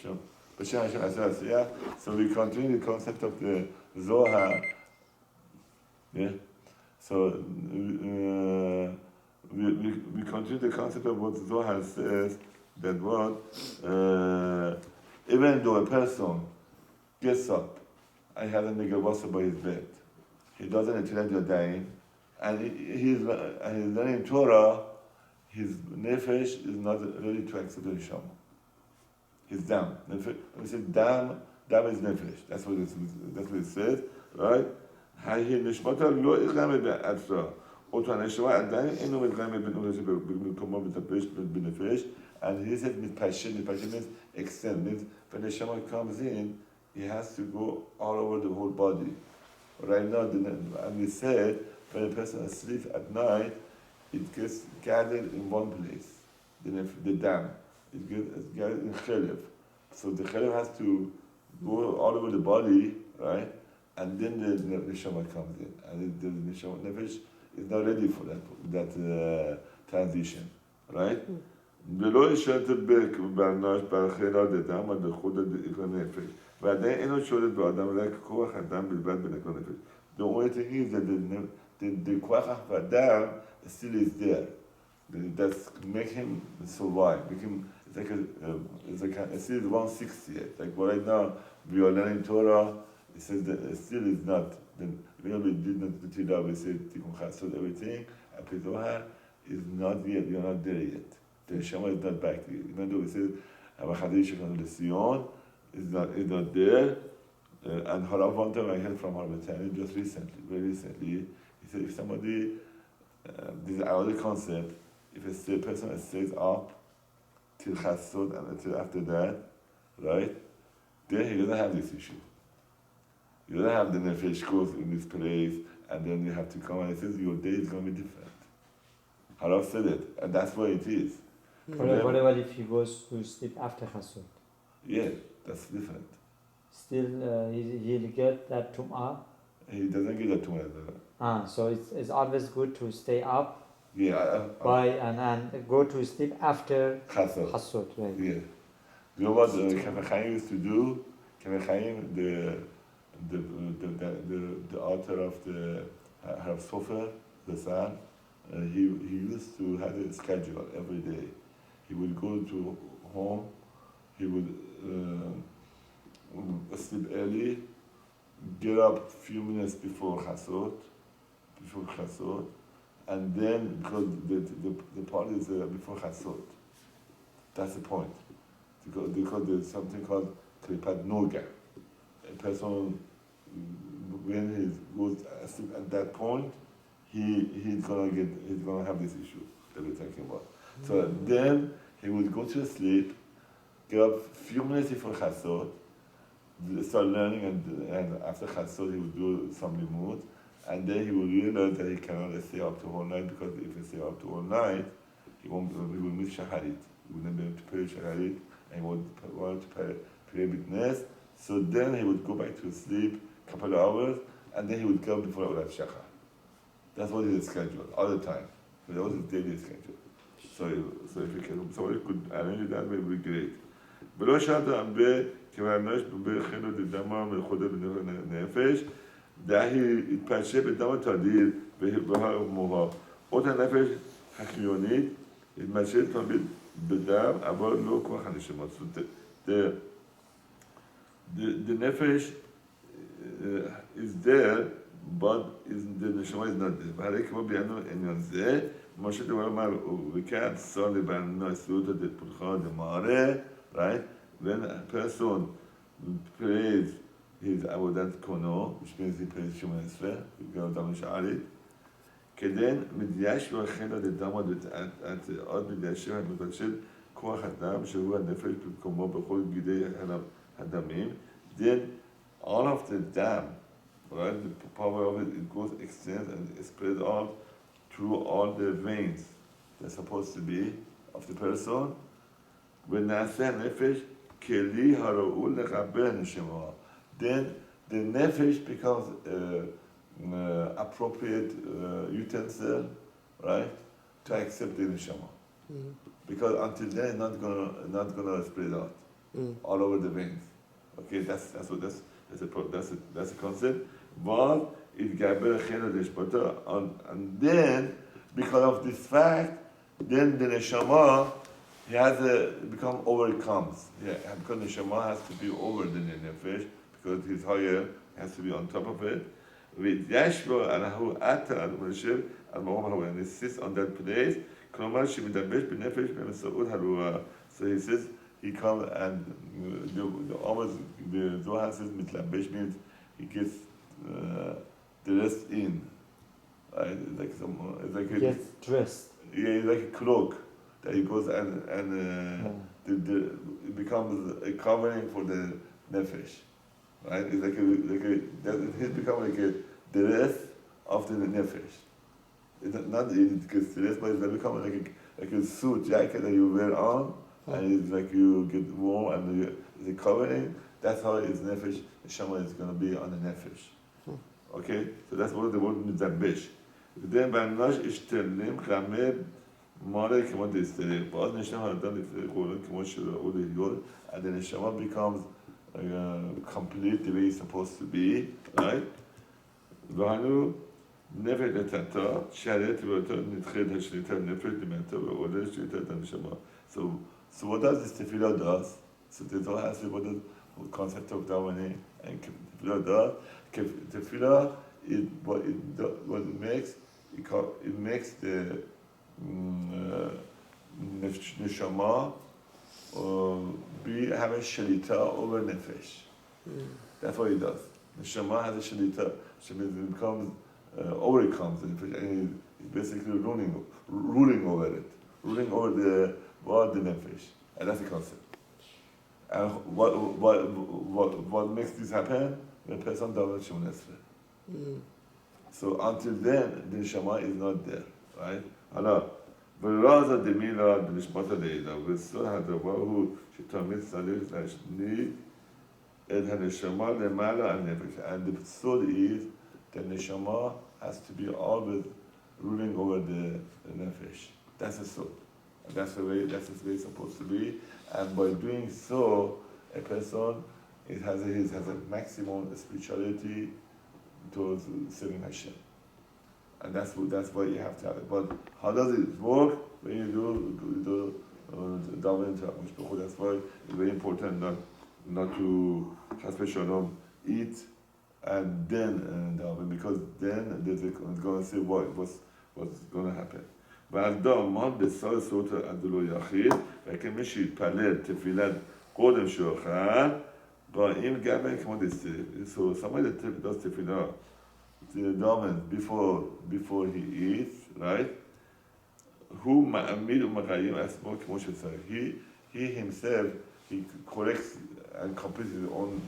Sure. So we continue the concept of the Zohar. Yeah. So we continue the concept of what Zohar says, that what even though a person gets up and has a nigga by his bed, he doesn't intellect your dying, and he's learning Torah, his nefesh is not ready to accept the neshama. His dam. When we say dam is nefesh. That's what it says, right? هاي نشمت لو إقامة بأسرة وتنشوا عندنا إنه إقامة بنفش and he said passion means extend means when the Shema comes in he has to go all over the whole body. Right now and we said when a person is asleep at night it gets gathered in one place, the dam. It gets gathered in chelev. So the chelev has to go all over the body, right? And then the neshama comes in, and the neshama nefesh is not ready for that transition, right? ולא ישרת באנוש בהכירה דדם עד לחוד הנפש. ועדיין אינו שולט באדם רק כוח אדם בלבד בנקרא נפש. The only thing is that the כוח האדם still is there. That's make him survive. Make him it's like still 160. Like right now we are learning Torah. It says that it still is not. Then we did not the Torah. We said Tikkun Chasod everything. And Zohar is not yet. You're not there yet. The Shema is not back to you. Even though we said Avachadish the Sion is not there. And Harav one time I heard from Harbatani just very recently. He said if somebody, this is our other concept. If a person stays up till Chasod and until after that, right? Then he doesn't have this issue. You don't have the nefesh goes in this place, and then you have to come and it says your day is going to be different. Harav said it, and that's what it is. What about if he goes to sleep after Chasud? Yeah, that's different. Still, he'll get that tum'ah? He doesn't get that tum'ah. So it's always good to stay up. Yeah. And go to sleep after Chasud. Right? Yeah. You know what Kevin Chaim used to do? Kevin Chaim, the author of the Harav Sofer, the son, he used to have a schedule every day. He would go to home, he would sleep early, get up a few minutes before Chasod, and then because the party is before Chasod. That's the point. Because there's something called Klipat Noga. A person, when he goes asleep at that point, he's gonna have this issue that we're talking about. So then he would go to sleep, get up a few minutes before Chasod, start learning, and after Chasod he would do some limud, and then he would realize that he cannot stay up to all night, because if he stay up to all night, he will miss Shacharit. He wouldn't be able to pray Shacharit, and he would want to pray witness. So then he would go back to sleep a couple of hours, and then he would come before Olat Shachar. That's what his schedule, all the time. So that was his daily schedule. So if somebody could arrange that, it would be great. ולא שאלת הרבה, כמאמנש בחנו דדמה מלכודה בנפש, דהי התפשט בדם התדיר והמוהר. אות הנפש החיונית התמשט תמיד בדם, אבל לא כוח הנשמות. The nefesh is there, but the neshama is not there. והרי כמו ביאנו עניין זה, כמו שדבר אמר, וכאן סור לבנו הסעודה דפולחה דמערה, right? When a person prays his avodat kono, which means he prays Shema Esrei, גם דם שערית, כדן מדייש ולכן עד אדם עד מדיישם המתבשל כוח אדם, שהוא הנפש במקומו בכל גידי הדמים, then all of the dam, right, the power of it goes, extends and spreads out through all the veins that's supposed to be of the person. ונעשה נפש כלי הראוי לחבר נשמה. Then the nefesh becomes appropriate utensil, right, to accept the neshama. Because until then, it's not gonna spread out. all over the veins. Okay, that's a concept. But it gaber and then because of this fact, then the neshama he has become overcomes. Yeah, because neshama has to be over the nefesh because he's higher, has to be on top of it. With yashlo and who atta al mashir al ma'om and he sits on that place. Klomar shemidabesh b'nefesh b'mesaud harua. So he says he comes and the Zohar says mitlabesh means he gets dressed in. Right? It's like a, Gets dressed. yeah, it's like a cloak that he goes and it becomes a covering for the nefesh. Right? It's he's become like a dress of the nefesh. It's not it gets dressed, but it's become like a suit jacket that you wear on, and it's like you get warm and it's a covering. That's how his nefesh, the shama is going to be on the nefesh. Okay? So that's what the word mizabesh. Then by nash ishterlim chamed mare kemo disteri. But neshama hadan disteri kolan kemo shira ode yod, and then the shama becomes complete the way it's supposed to be, right? V'hanu nefesh letata sharet v'ota nitched hashlita nefesh limenta v'ode shlita neshama. So what does this tefillah does? So there's all has what the concept of davening and tefillah does. Tefillah is what it makes. It makes the neshama have a shalita over nefesh. That's what it does. Neshama has a shalita. It becomes overcomes the nefesh, and it's basically ruling over it, ruling over the nefesh, and that's the concept. And what makes this happen? When a person doesn't show nesre. So until then, the neshama is not there, right? Allah. ולרזה דמילה בנשמת הלילה, וסוד הדבר הוא שתמיד צריך להשניד את הנשמה למעלה הנפש. And the sod is that neshama has to be always ruling over the nefesh. That's the sod. That's the way it's supposed to be. And by doing so, a person has a maximum spirituality towards serving Hashem. And that's why you have to have it. But how does it work? When you do davening to HaMishpacha, that's why it's very important not to chas shalom eat and then daven, because then it's going to say what's going to happen. והאדם מן בסל סוטה עדלו יחיד, וכמי שיתפלל תפילת קודם שאוכל, באים גם כמו דסטרי. So somebody that does tefillah, the daven before he eats, right? הוא מעמיד ומקיים עצמו כמו שצריך. He himself, he corrects and completes his own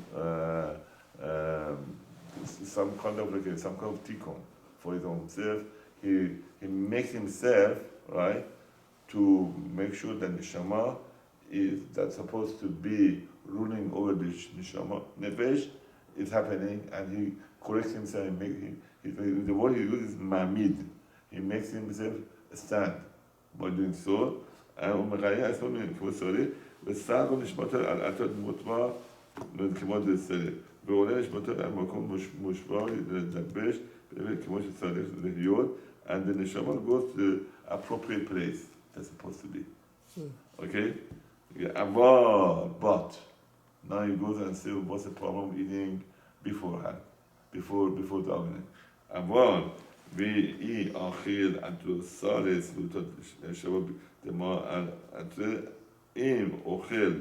some kind of tikkun for his own self. He makes himself, right, to make sure that neshama that's supposed to be ruling over the neshama nefesh is happening, and he corrects himself and the word he uses is mamid. He makes himself stand by doing so. And umagaya is not meaning for sorry. וסער נשמתו על עתות מוטמע כמו דסרי. ועולה נשמתו על מקום מושפע לדבש כמו שצריך להיות. And the neshama goes to the appropriate place that's supposed to be. Okay? Yeah, but now he goes and says, what's the problem eating beforehand, before davening? אבל ואי אכיל עד סרס נשמה דמה עד אם אוכל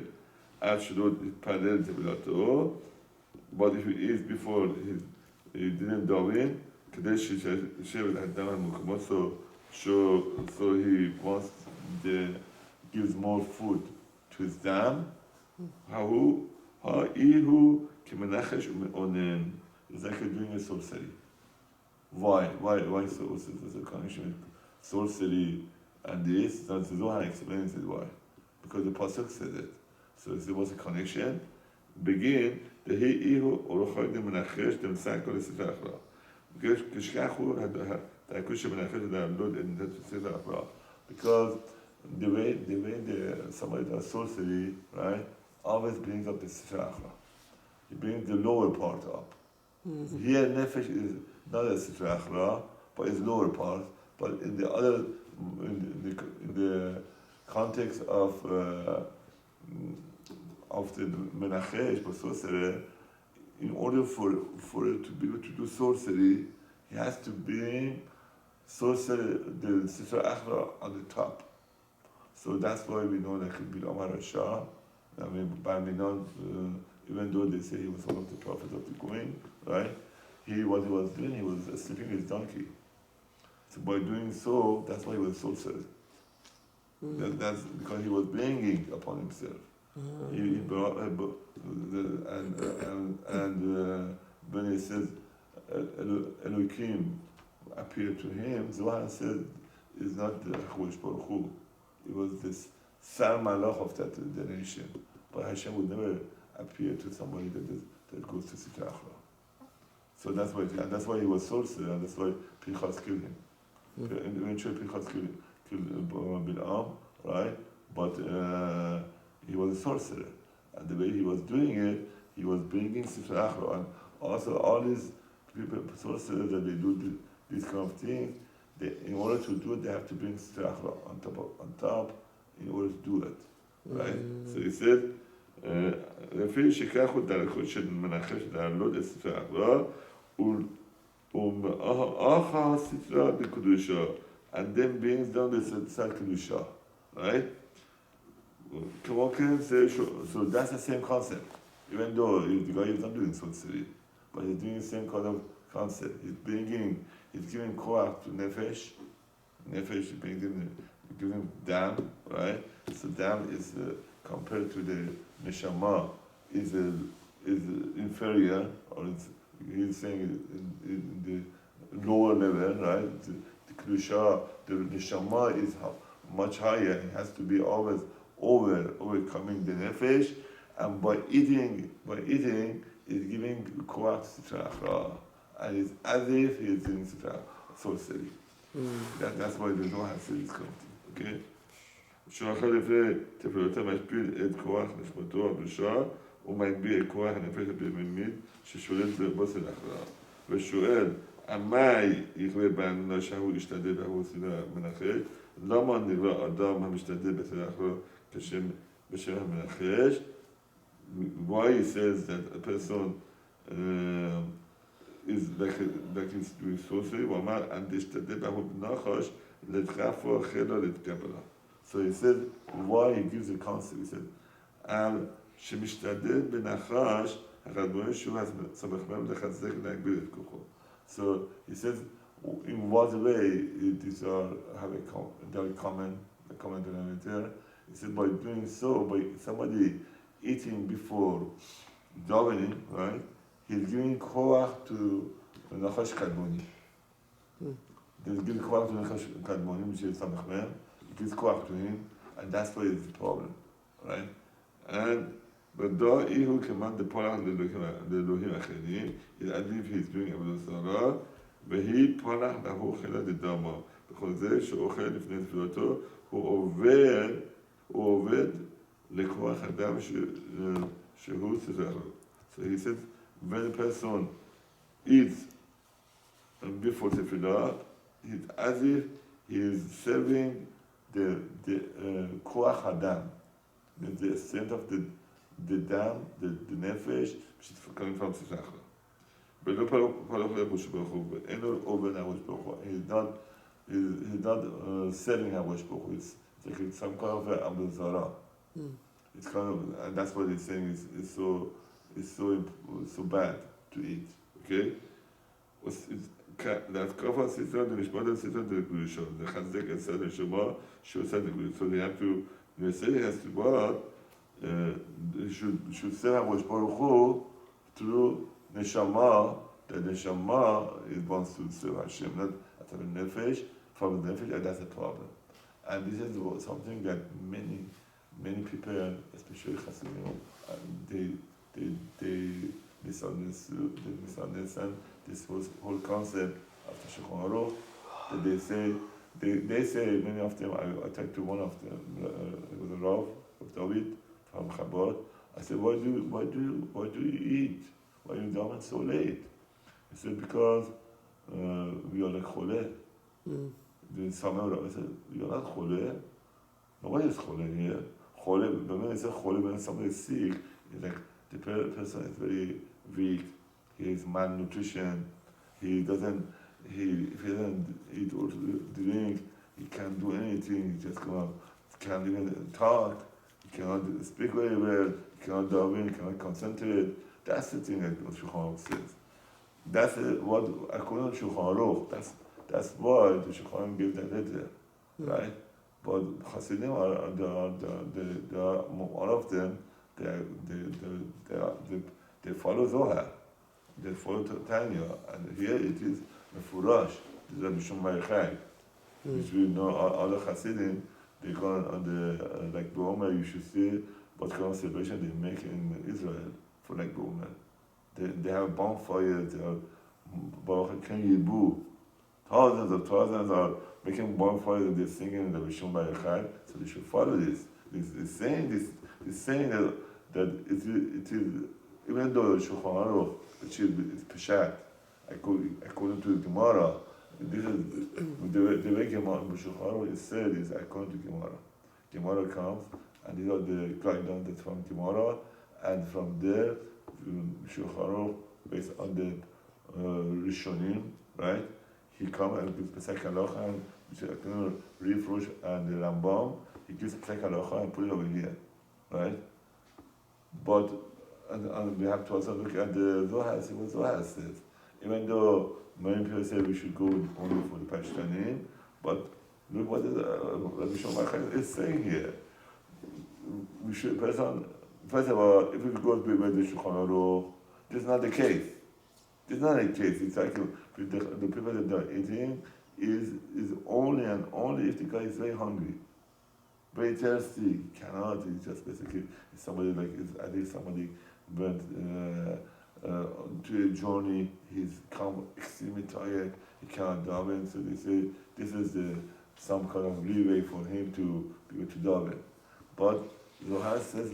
עד שלא יתפלל תפילתו, but if he eats before he didn't daven, כדי שישב את האדם על מקומות, so he wants gives more food to his dam. הוא כמנחש ומעונן. It's like doing a sorcery. Why so? What's the connection with sorcery and this? So the Zohar explains it why. Because the pasuk said it. So there was a connection. Begin the ihu orochoy de menachesh dem sanko lesifra achra. Kishkachu ha'akush menachesh ha'amlod in the sifra achra. Because the way somebody does sorcery, right? always brings up the Sitra Achra. He brings the lower part up. Here, Nefesh is not a Sitra Achra, but it's lower part. But in the other, in the context of the Menachesh, but sorcerer, in order for it to be able to do sorcery, he has to bring sorcery, the Sitra Achra on the top. So that's why we know that Bil Omar Shah, I mean, Barminan, even though they say he was one of the prophets of the Goyim, right? What he was doing, he was sleeping his donkey. So by doing so, that's why he was sorcerer. That's because he was bringing upon himself. He brought, when he says Elohim appeared to him, Zohar said it's not the Chavosh Baruch Hu. It was this Sar Malach of that generation. But Hashem would never appear to somebody that goes to Sitra Achra. So that's why he was sorcerer, and that's why Pinchas killed him. Eventually Pinchas killed Bil'am, right? But he was a sorcerer. And the way he was doing it, he was bringing Sitra Achra. And also all these people, sorcerers, that they do these kind of things, in order to do it, they have to bring Sitra Achra on top in order to do it. Right? So he said, לפי שכך הוא דרכו של מנחש להעלות את ספרי אחרא ומאחה הספרה לקדושה, and then brings down the Sal Kedusha, right? So that's the same concept, even though the guy is not doing sorcery, but he's doing the same kind of concept. He's giving koach to Nefesh. Nefesh is giving dam, right? So dam is compared to the Neshama is inferior, or he's saying in the lower level, right? The Kedusha, the Neshama is much higher. It has to be always overcoming the Nefesh, and by eating is giving koach Sitra Achra, and it's as if he's doing Sitra sorcery. That's why the Zohar says it's coming. Okay? שאחר לפני תפילותיו משפיל את כוח נשמתו הקדושה ומגביר את כוח הנפש הבהמית ששולט בבוסר אחריו ושואל, עמי יכלה באמונה שהוא ישתדל והוא סביבה מנחש? למה נברא אדם המשתדל בסביבה אחריו בשם המנחש? Why he says that a person is like he's doing sorcery? הוא אמר, להשתדל והוא בנחש לדחפו חלו להתקבלה. So he said, why he gives a concept. He said, שמשתדל בנחש, הקדמוני שהוא סמך מהם לחזק להגביל את כוחו. So he says, in what way these have a common denominator? He said, by doing so, by somebody eating before davening, right? He's giving koach to Nachash Kadmoni. He's giving koach to Nachash Kadmoni, which is Samech Mem. It gives koach to him, and that's why it's the problem, right? And but though he who commands the polach the Elohim Acherim is as if he's doing Avodah Zarah, והיא פולח lahu chela דדמה. בכל זה שאוכל לפני תפילתו, הוא עובד לכוח אדם שהוא סזר. So he said, when a person eats before tefillah, it's as if he is serving the koach adam, the strength of the dam, the nefesh, which is coming from tzachra. But no palach le'Hakadosh Baruch Hu, and no over Hakadosh Baruch Hu. He's not serving Hakadosh Baruch Hu. It's like some kind of Avodah Zarah. It's kind of, and that's what he's saying is so bad to eat. Okay. להתקפה סתרה לנשמת הסתרה לקדושה, לחזק את סד הנשמה שעושה את הקדושה. So they have to, they say he has to what? should serve Hakadosh Baruch Hu through neshama. The neshama wants to serve Hashem, not at the nefesh. From the nefesh, and that's a problem. And this is something that many people, especially Hasidim, they misunderstand this whole concept of the Shulchan Aruch. That they say many of them. I talked to one of them, it was a Rav of David from Chabad, I said, why do you eat? Why are you daven so late? He said, because we are like chole. The summer, I said, you're not chole. Nobody is chole here. Chole, when I say chole, when somebody is sick, it's like the person is very weak. He has malnutrition. If he doesn't eat or drink, he can't do anything. He just can't even talk. He cannot speak very well. He cannot daven. He cannot concentrate. That's the thing that Shulchan Aruch says. That's what according to Shulchan Aruch. That's why the Shulchan Aruch gave that letter, right? But Hasidim are all of them. They follow Zohar. They follow Tanya, and here it is Mefurash. This is Rabbi Shimon Bar Yochai, which we know all the Hasidim. They go on the like B'Omer. You should see what kind of celebration they make in Israel for like B'Omer. They have bonfires. They have Baruch Ken Yibu. Thousands are making bonfires and they're singing the Rishon Bar Yochai. So they should follow this. It's saying that it is even though Shulchan Aruch which is Peshat according to the Gemara. This is the way Gemara Shulchan Aruch is said is according to Gemara. Gemara comes and these are the guidelines that's from Gemara, and from there Shulchan Aruch based on the Rishonim, right? He comes and gives Pesach Halacha and Rifrush and the Rambam. He gives Pesach Halacha and put it over here, right? But and we have to also look at the Zohar, see what Zohar says. Even though many people say we should go only for the Pashtanim, but look what Rabbi Shimon Bar Yochai is saying here. We should, first of all, if we go with the Shulchan Aruch, this is not the case. It's not a case. It's like the people that are eating is only and only if the guy is very hungry, very thirsty. Cannot. It's just basically somebody like I think somebody went to a journey. He's come extremely tired. He cannot daven. So they say this is some kind of leeway for him to be able to daven. But Zohar says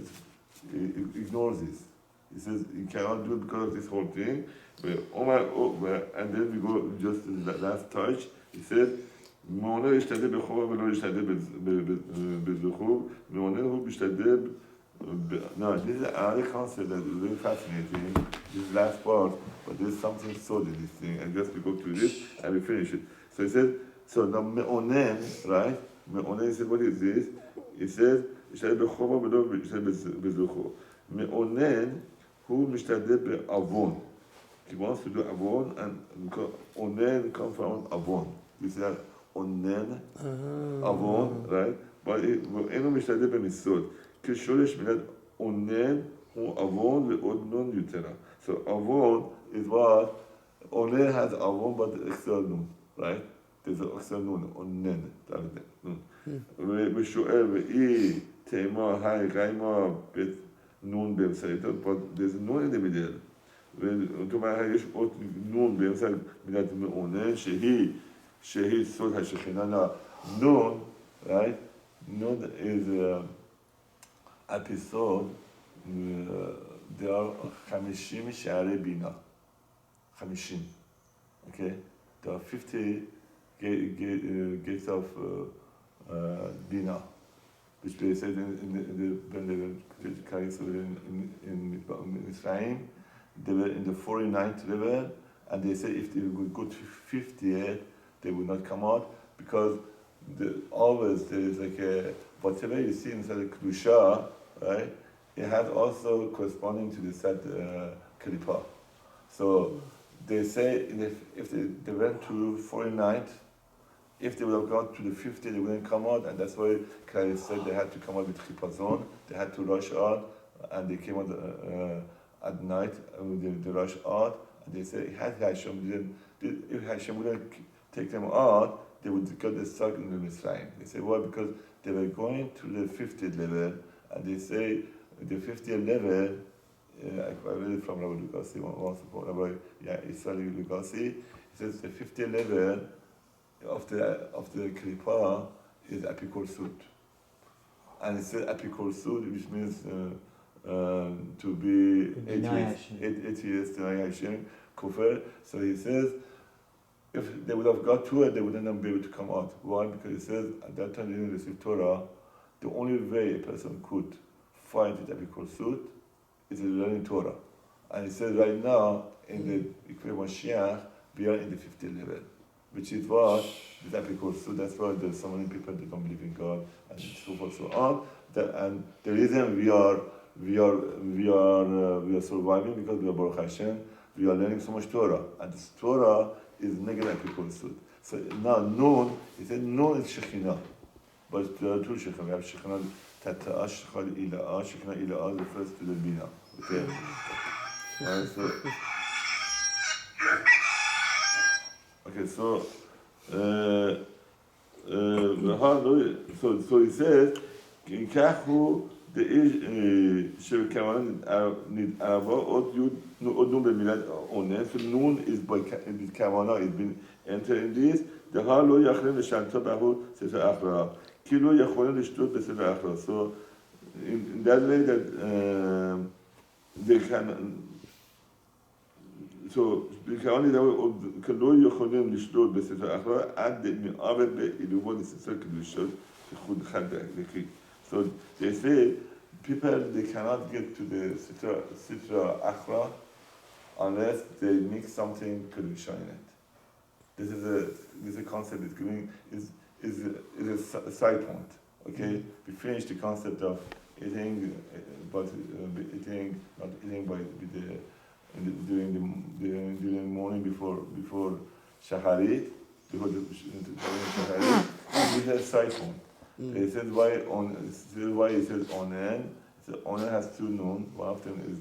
he ignores this. He says he cannot do it because of this whole thing. But and then we go just to the last touch. He said, "Me'oneh yishtadev b'chova v'lo yishtadev b'zuchur. Me'oneh hu b'yishtadev." No, this is another concept that is very fascinating. This last part, but there's something sold in this thing. And just we go through this and we finish it. So he said, so now me'oneh, right? Me'oneh, he said, what is this? He says, yishtadev b'chova v'lo yishtadev b'zuchur. Me'oneh hu b'yishtadev b'avon. He wants to do avon, and onen comes from avon. You see that onen, avon, right? But אינו משתדל במיסוד. כשורש מילת onen הוא avon ועוד nun יתרה. So avon is what? Onen has avon but extra nun, right? There's an extra nun, onen. ושואל ואי תימה היי גיימה בית nun באמצעיתו, but there's a nun in the middle. יש עוד נון באמצע מילת מאונן שהיא סוד השכינה. נון, right? Nun is episode. There are 50 שערי בינה. 50. Okay? There are 50 gates of Bina, which they said when they were carrying in Israel. They were in the 49th level, and they said if they would go to 50th, they would not come out, because always there is like whatever you see inside the Kedusha, right, it has also corresponding to the set Klippa. So they say if they went to 49th, if they would have gone to the 50th, they wouldn't come out, and that's why Klal said they had to come out with Klippazon, they had to rush out, and they came out at night with the rush out, and they say if Hashem wouldn't take them out, they would get stuck in the Mitzrayim. They say why? Because they were going to the 50th level, and they say the 50th level. I read it from Rabbi Lugassi once before. Rabbi Israeli Lugassi. He says the 50th level of the Klippa is Apikor Sud, and it says Apikor Sud, which means to be Deny atheist, deny Hashem, kufr. So he says, if they would have got to it, they wouldn't be able to come out. Why? Because he says at that time they didn't receive Torah. The only way a person could fight it epical suit is learning Torah. And he says right now in the Mashiach we are in the 50th level, which is what the epical suit. That's why there's so many people that don't believe in God and so forth so on. And the reason we are surviving because we are Baruch Hashem. We are learning so much Torah, and this Torah is negative epical suit. So now Nun, he said Nun is Shekhinah. But there are two Shekhinah. We have Shekhinah Tata'ah, Shekhinah Ila'ah. Shekhinah Ila'ah refers to the Bina. Okay? So he says, Kahu the Shekhinah need Araba, עוד נון במילת אונס, נון is by כוונה, it's been entered in this, דהר לא יכולים לשנתו בהו ספר אחרא, כי לא יכולים לשתות בספר אחרא. So, in that way that they can, so, בכוונה דבר, לא יכולים לשתות בספר אחרא, עד מעוות בעילובו לספר קדושות, כחוד חד דקי. So, they say, people, they cannot get to the Sitra Akhra unless they mix something Kedusha in it. This is a concept it's giving, is a side point, okay? We finished the concept of eating, but not eating during the morning before Shacharit, before the Shacharit, this is a side point. It says why it says onen. So onen has two nun. One of them is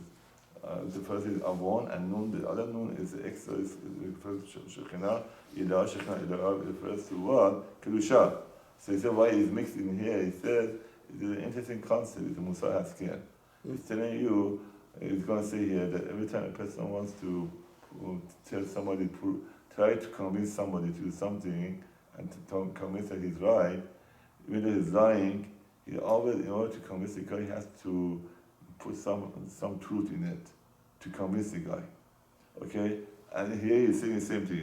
the first is avon, and nun. The other nun is extra. Is refers to Shekhinah. Ilah Shekhinah Ilah refers to what? Kedusha. So he said why it's mixed in here. He said it is an interesting concept. The Musa Haskell. He's telling you. He's going to say here that every time a person wants to tell somebody, try to convince somebody to do something, and to convince that he's right. Even though he's lying, he always, in order to convince the guy, he has to put some truth in it to convince the guy. Okay? And here he's saying the same thing.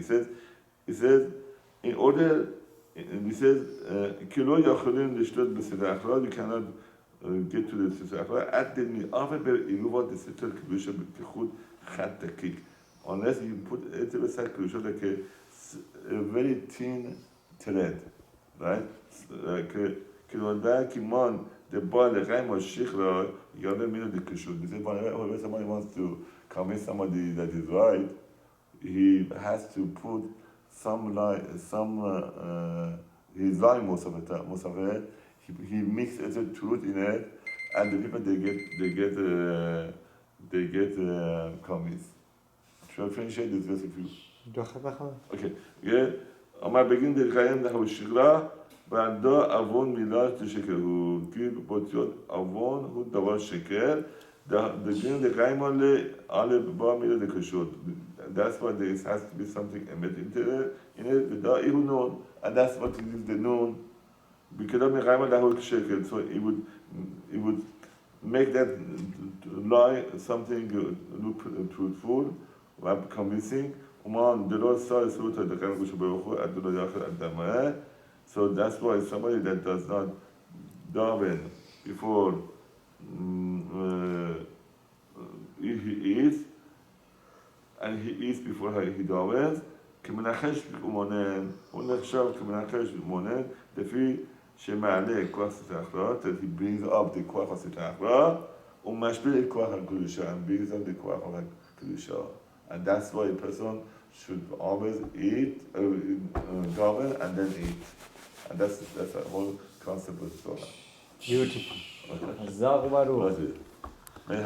He says, in order, he says, Kilo Yachulim Lishtot B'Seder Achra, you cannot get to the Seder Achra, at the Mi'avet Be'iluvat the Seder Kedusha B'Kechut Chat Takik. Unless you put it beside Kedusha like a very thin thread. Right? Kilodai Kimon, the boy, the guy was Shikhra, you have a minute the Kishud. Whenever somebody wants to convince somebody that is right, he has to put he's lying most of it. He mixes a truth in it, and the people they get convinced. Should I finish this verse with you? Okay. Yeah. אמר בגין דרכיים דהו שגרה, ועדו עוון מילה תשקר הוא. כי באותיות עוון הוא דבר שקר, דגין דרכיים עלה בא מילה דקשות. That's why there has to be something embedded in it, ודא אי הוא נון, and that's what it is the נון. בכלל מריים דהו שקר, so it would make that lie something look truthful, convincing. So that's why somebody that does not daven before he eats, and he eats before he davens, that he brings up the koach of Sitra Achra, and brings up the koach of Kedusha. And that's why a person should always eat, daven, and then eat. And that's the whole concept of Zohar. Beautiful. Zohar.